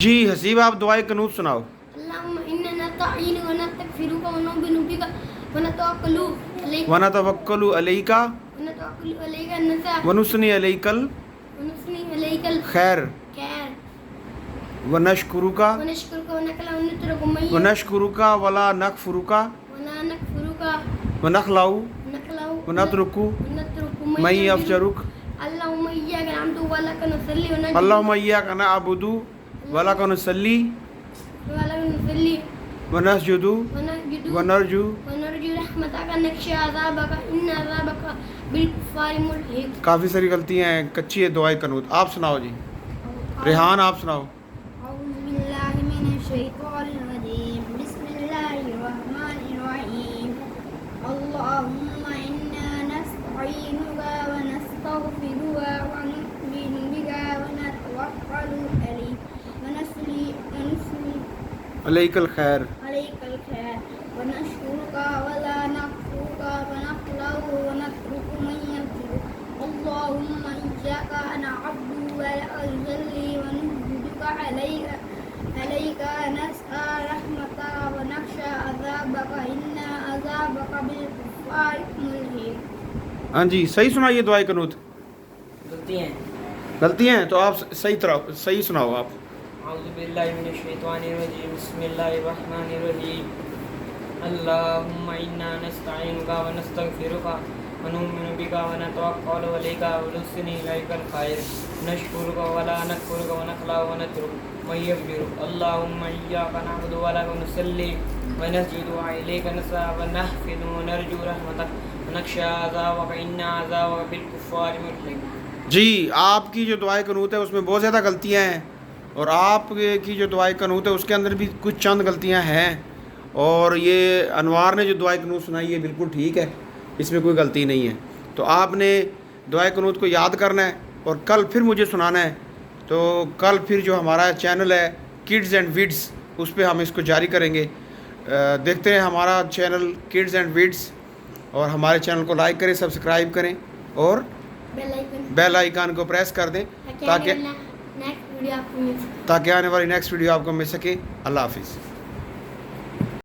جی حسیب آپ دعائے قنوت سناؤ۔ اللهم إنا نستعينك ونستغفرك ونؤمن بك ونتوكل عليك ونتوکل علیک ونثنی علیک ونثني عليك الخیر الخير ونشکرک ونشكرك ونترك من ونشکرک ولا نکفرک ولا نكفرك ونخلع ونخلع ونترک ونترك من یفجرک اللهم إياك نعبد ولك نصلي ونسجد اللهم ایاک نعبد ولک نصلی ولك نصلي ونسجد ونسجد ونرجو ونرجو رحمتك نخشى عذابك إن عذابك بالكفار ملحق۔ کافی ساری غلطیاں ہیں، کچی ہے دعائے قنوت۔ آپ سناؤ جی، ریحان آپ سناؤ۔ أعوذ بالله من الشيطان الرجيم بسم الله الرحمن الرحيم اللهم إنا نستعينك ونستغفرك ونؤمن بك ونتوكل عليك ونصلي علیک الخیر عليك الخير ونشكرك ولا نكفرك ونخلع ونترك من يكفرك اللهم إياك نعبد ونصلي ونسجد عليك نسأل رحمتك ونخشى عذابك إن عذابك بالكفار ملحق۔ ہاں جی، صحیح سنائیے دعائے قنوت۔ غلطی ہیں تو آپ صحیح سناؤ آپ۔ اعوذ باللہ من الشیطان الرجیم بسم اللہ الرحمن الرحیم اللہم انا نستعینک ونستغفرک ونؤمن بک ونتوکل علیک ونثنی علیک الخیر نشکرک ولا نکفرک ونخلع ونترک من یفجرک اللہم ایاک نعبد ولک نصلی ونسجد الیک نسعی ونحفظ ونرجو رحمتک ونخشی عذابک ان عذابک بالکفار ملحق۔ جی، آپ کی جو دعائے قنوت ہے اس میں بہت زیادہ غلطیاں ہیں، اور آپ کی جو دعائے قنوت ہے اس کے اندر بھی کچھ چند غلطیاں ہیں، اور یہ انوار نے جو دعائے قنوت سنائی ہے بالکل ٹھیک ہے، اس میں کوئی غلطی نہیں ہے۔ تو آپ نے دعائے قنوت کو یاد کرنا ہے اور کل پھر مجھے سنانا ہے۔ تو کل پھر جو ہمارا چینل ہے کڈز اینڈ وڈز، اس پہ ہم اس کو جاری کریں گے۔ دیکھتے ہیں ہمارا چینل کڈز اینڈ وڈز، اور ہمارے چینل کو لائک کریں، سبسکرائب کریں اور بیل آئیکن کو پریس کر دیں تاکہ نیکسٹ ویڈیو آپ کو مل سکے۔ آنے والی نیکسٹ ویڈیو آپ کو مل سکے۔ اللہ حافظ۔